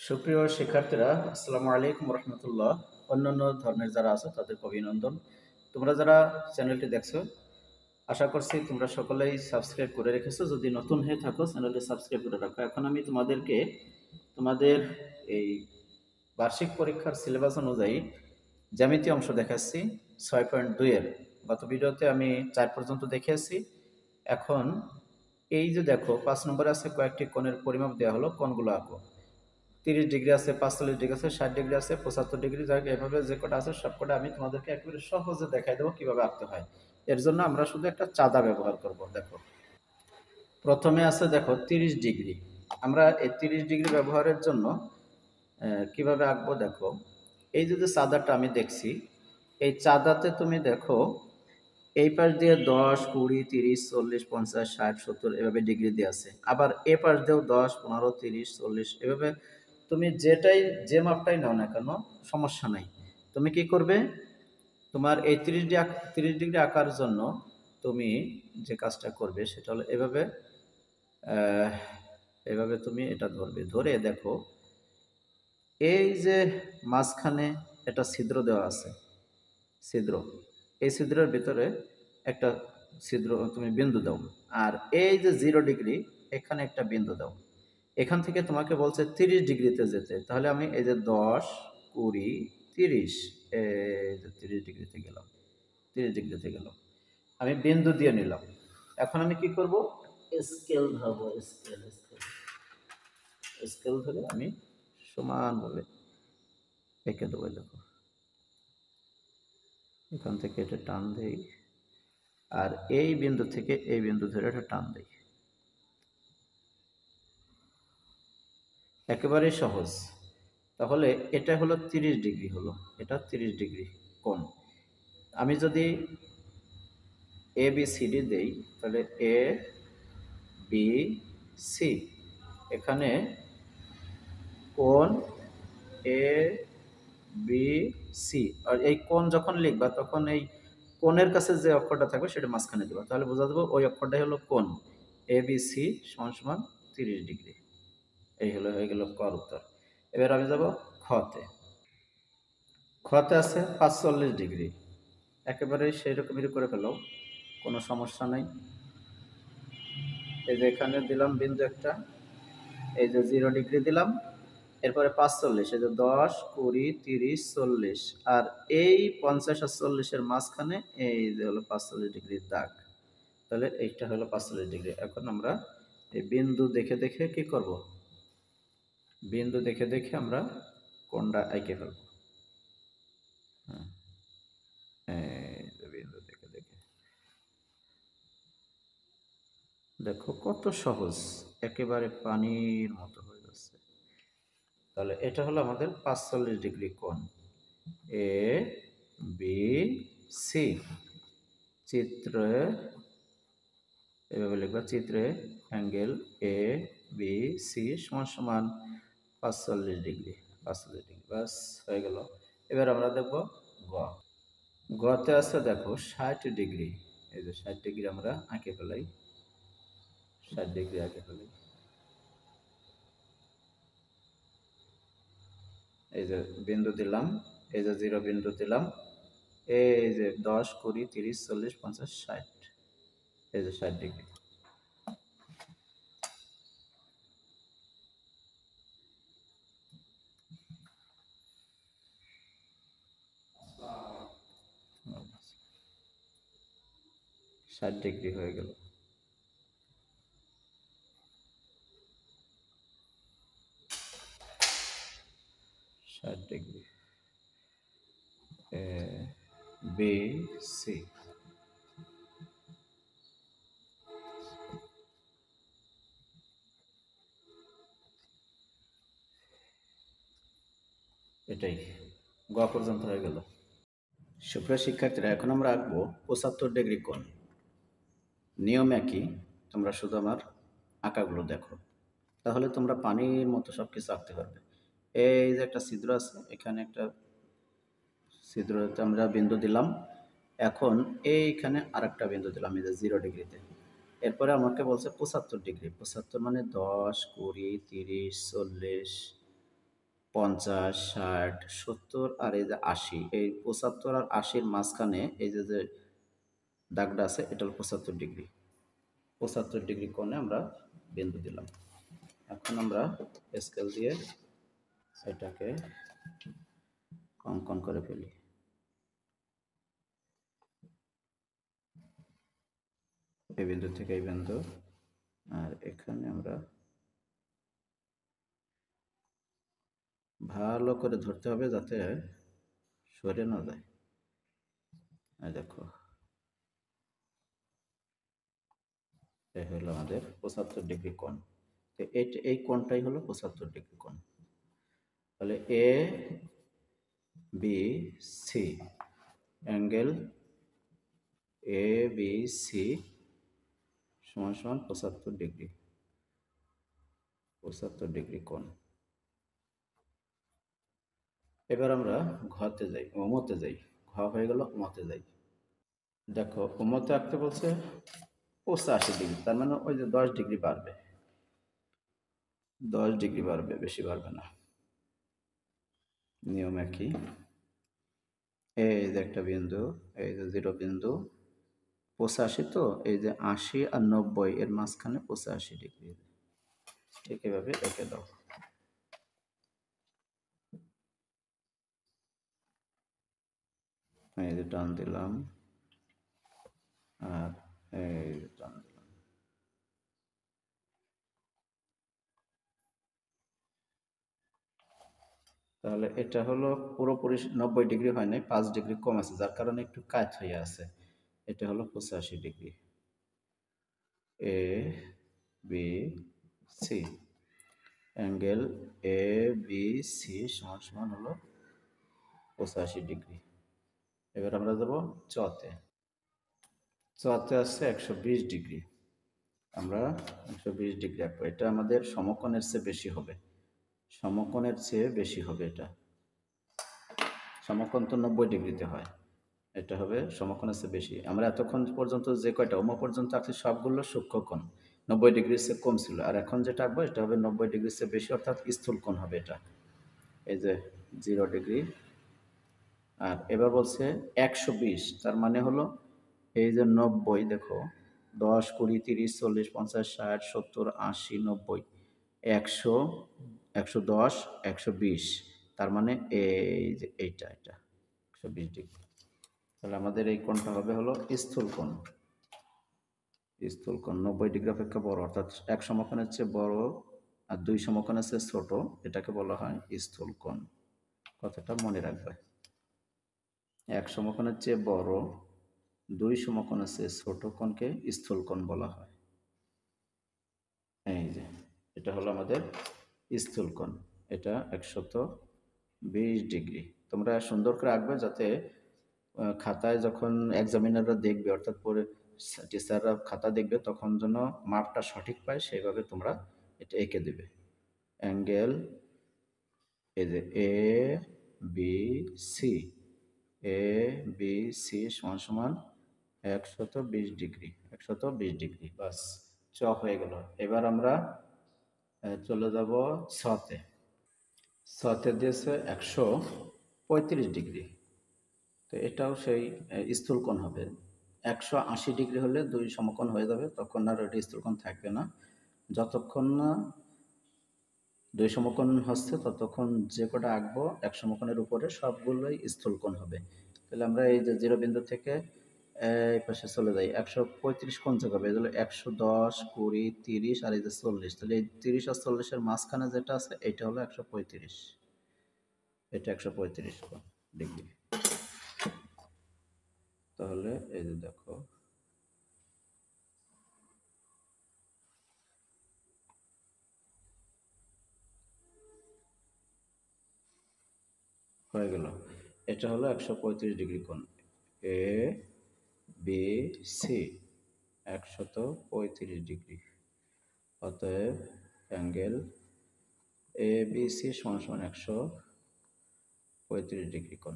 সুপ্রিয় শিক্ষার্থীরা, আসসালামু আলাইকুম রহমতুল্লাহ। অন্যান্য ধর্মের যারা আছে তাদেরকে অভিনন্দন। তোমরা যারা চ্যানেলটি দেখছো, আশা করছি তোমরা সকলেই সাবস্ক্রাইব করে রেখেছো। যদি নতুন হয়ে থাকো চ্যানেলটি সাবস্ক্রাইব করে রাখো। এখন আমি তোমাদেরকে তোমাদের এই বার্ষিক পরীক্ষার সিলেবাস অনুযায়ী জ্যামিতি অংশ দেখাচ্ছি 6.2 এর। গত ভিডিওতে আমি 4 পর্যন্ত দেখিয়েছি। এখন এই যে দেখো 5 নম্বরে আছে কয়েকটি কোণের পরিমাপ দেওয়া হলো, কোণগুলো আঁকো। 30 ডিগ্রি আছে, 45 ডিগ্রি আছে, 60 ডিগ্রি আছে, 75 ডিগ্রি, যাই হোক এভাবে যে কটা আছে সব কটা আমি তোমাদেরকে একেবারে সহজে দেখাই দেবো কিভাবে আঁকতে হয়। এর জন্য আমরা শুধু একটা চাঁদা ব্যবহার করব। দেখো প্রথমে আছে দেখো 30 ডিগ্রি। আমরা এই 30 ডিগ্রি ব্যবহারের জন্য কিভাবে আঁকবো দেখো। এই যে চাঁদাটা আমি দেখছি, এই চাঁদাতে তুমি দেখো এই পাশ দিয়ে 10, 20, 30, 40, 50, 60, 70 এভাবে ডিগ্রি দিয়ে আছে। আবার এ পাশ দিয়েও 10, 15, 30, 40 এভাবে তুমি যে মাপটাই নাও না কেন সমস্যা নাই। তুমি কি করবে, তোমার এই 30 ডিগ্রি আঁকার জন্য তুমি যে কাজটা করবে সেটা হলো এভাবে আহ, এভাবে তুমি এটা ধরবে, ধরে দেখো এই যে মাঝখানে একটা ছিদ্র দেওয়া আছে, ছিদ্র, এই ছিদ্রের ভিতরে একটা ছিদ্র তুমি বিন্দু দাও। আর এই যে 0 ডিগ্রি এখানে একটা বিন্দু দাও। এখান থেকে তোমাকে বলছে 30 ডিগ্রিতে যেতে, তাহলে আমি এই যে 10, 20, 30, এই যে 30 ডিগ্রিতে গেলাম, 30 ডিগ্রিতে গেলাম, আমি বিন্দু দিয়ে নিলাম। এখন আমি কি করব, স্কেল ধরবো, স্কেল স্কেল স্কেল ধরে আমি সমানভাবে এঁকে দেবো। দেখো এখান থেকে এটা টান দেই, আর এই বিন্দু থেকে এই বিন্দু ধরে এটা টান দেই। একেবারে সহজ। তাহলে এটা হলো 30 ডিগ্রি, হলো এটা 30 ডিগ্রি কোণ। আমি যদি এ বি সি ডি দেই, তাহলে এ বি সি, এখানে কোণ এ বি সি। আর এই কোণ যখন লিখবা তখন এই কোণের কাছে যে অক্ষরটা থাকবে সেটা মাঝখানে দেবা, তাহলে বোঝা যাবে ওই অক্ষরটাই হলো কোণ। এ বি সি সমান সমান 30 ডিগ্রি। এই হলো, হয়ে গেল কর উত্তর। এবার আমি যাব খতে। খতে আছে 45 ডিগ্রি, একেবারে সেই রকমেরই করে ফেলো, কোনো সমস্যা নাই। এই যে এখানে দিলাম বিন্দু একটা, এই যে 0 ডিগ্রি দিলাম, এরপরে 45, এই যে 10, 20, 30, 40, আর এই 50 আর 40-এর মাঝখানে এই যে হলো 45 ডিগ্রির দাগ। তাহলে এইটা হলো 45 ডিগ্রি। এখন আমরা এই বিন্দু দেখে দেখে কি করব, বিন্দু দেখে দেখে আমরা কোণটা এঁকে ফেলব। হ্যাঁ, এই যে বিন্দু দেখে দেখে, দেখো কত সহজ, একেবারে পানির মতো হয়ে যাচ্ছে। তাহলে এটা হলো আমাদের 45 ডিগ্রি কোণ। এ বি সি, চিত্রে এভাবে লিখবা, চিত্রে অ্যাঙ্গেল এ বি সি সমান সমান 45 ডিগ্রি, 45 ডিগ্রি, বাস হয়ে গেল। এবার আমরা দেখব গ। গতে আছে দেখো 60 ডিগ্রি। এই যে 60 ডিগ্রি আমরা আঁকে ফেলাই, 60 ডিগ্রি আঁকে ফেলাই। এই যে বিন্দু দিলাম, এই যে 0 বিন্দু দিলাম, এই যে 10, 20, 30, 40, 50, 60, এই যে 60 ডিগ্রি। ষাট ডিগ্রি হয়ে গেল। ষাট ডিগ্রি এ বি সি। এটাই গ পর্যন্ত হয়ে গেল। সুপ্রিয় শিক্ষার্থীরা, এখন আমরা আঁকবো 75 ডিগ্রি কোণ। নিয়ম একই, তোমরা শুধু আমার আঁকাগুলো দেখো, তাহলে তোমরা পানির মতো সব কিছু আঁকতে পারবে। এই যে একটা ছিদ্র আছে, এখানে একটা ছিদ্রতে আমরা বিন্দু দিলাম। এখন এইখানে আরেকটা বিন্দু দিলাম, এই যে 0 ডিগ্রিতে। এরপরে আমাকে বলছে 75 ডিগ্রি। 75 মানে 10, 20, 30, 40, 50, 60, 70 আর এই যে 80, এই 75 আর 80-র মাঝখানে এই যে যে দাগটা আছে এটা হলো 75 ডিগ্রি। 75 ডিগ্রি কোণে আমরা বিন্দু দিলাম। এখন আমরা স্কেল দিয়ে এটাকে অঙ্কন করে ফেলি। এই বিন্দু থেকে এই বিন্দু, আর এখানে আমরা ভালো করে ধরতে হবে যাতে সরে না যায়। এই দেখো, এই হলো আমাদের 75 ডিগ্রি কোণ। তো এই কোণটাই হলো 75 ডিগ্রি কোণ। তাহলে A B C, angle A B C সমান সমান 75 ডিগ্রি, 75 ডিগ্রি কোণ। এবার আমরা ঘতে যাই, মতে যাই। ঘ হয়ে গেল, মতে যাই। দেখো মতে আঁকতে বলছে 85 ডিগ্রি, তার মানে ওই যে 10 ডিগ্রি বাড়বে, 10 ডিগ্রি বাড়বে, বেশি বাড়বে না। নিয়ম একই। এই যে একটা বিন্দু, এই যে 0 বিন্দু, 85, তো এই যে 80 আর 90 এর মাঝখানে 85 ডিগ্রি, ঠিক এভাবে এঁকে দাও। এই যে টান দিলাম, আর এই যে টান দিলাম। তাহলে এটা হলো পুরোপুরি 90 ডিগ্রি হয় নাই, 5 ডিগ্রি কম আছে, যার কারণে একটু কাত হয়ে আছে। এটা হলো 85 degree. A B C, angle A B C সমান সমান হলো 85 ডিগ্রি। এবার আমরা যাব চতে। চতে আসছে 120 ডিগ্রি। আমরা 120 ডিগ্রি আঁকবো। এটা আমাদের সমকোণের চেয়ে বেশি হবে, সমকোণের চেয়ে বেশি হবে। এটা সমকোণ তো 90 ডিগ্রিতে হয়, এটা হবে সমকোণের চেয়ে বেশি। আমরা এতক্ষণ পর্যন্ত যে কয়টা পর্যন্ত আঁকছি সবগুলো সূক্ষ্মকোণ, 90 ডিগ্রির চেয়ে কম ছিল। আর এখন যেটা আঁকবো এটা হবে 90 ডিগ্রির চেয়ে বেশি, অর্থাৎ স্থূলকোণ হবে এটা। এই যে 0 ডিগ্রি। আর এবার বলছে 120, তার মানে হলো এই যে 90, দেখো 10, 20, 30, 40, 50, 60, 70, 80, 90, 100, 110, 120, তার মানে এই যে এটা 120 ডিগ্রি। তাহলে আমাদের এই কোণটা হবে হলো স্থূল কোণ। স্থূল কোণ 90 ডিগ্রি অপেক্ষা বড়, অর্থাৎ এক সমকোণের চেয়ে বড় আর দুই সমকোণের চেয়ে ছোট, এটাকে বলা হয় স্থূল কোণ। কথাটা মনে রাখবে। এক সমকোণের চেয়ে বড়, দুই সমকোণের চেয়ে ছোট কোণকে স্থূল কোণ বলা হয়। এই যে এটা হলো আমাদের স্থূল কোণ। এটা 120 ডিগ্রি। তোমরা সুন্দর করে আঁকবে, যাতে খাতায় যখন এক্সামিনাররা দেখবে, অর্থাৎ পরে টিচাররা খাতা দেখবে, তখন যেন মাপটা সঠিক পায়, সেইভাবে তোমরা এটা এঁকে দেবে। অ্যাঙ্গেল এই যে এ বি সি, এ বি সি সমান সমান 120 ডিগ্রি, 120 ডিগ্রি, বাস চ হয়ে গেল। এবার আমরা চলে যাব ছতে। ছতে দিয়েছে 135 ডিগ্রি। তো এটাও সেই স্থূলকোণ হবে। 180 ডিগ্রি হলে দুই সমকোণ হয়ে যাবে, তখন আর ওইটা স্থূলকোণ থাকবে না। যতক্ষণ না দুই সমকোণ হচ্ছে ততক্ষণ যে কটা আঁকবো এক সমকোণের উপরে সবগুলোই স্থূলকোণ হবে। তাহলে আমরা এই যে 0 বিন্দু থেকে এই পাশে চলে যাই, 135 কোণ যোগ হবে, এই হলো 110, 20, 30 আর এই যে 40। তাহলে এই 30 আর 40-এর মাঝখানে যেটা আছে এটা হলো 135, এটা 135 ডিগ্রি। তাহলে এই যে দেখো, হয়ে গেল। এটা হলো 135 ডিগ্রি কোণ। এ বি সি 135 ডিগ্রি। অতএব অ্যাঙ্গেল এ বি সি সমান সমান 135 ডিগ্রি কোণ।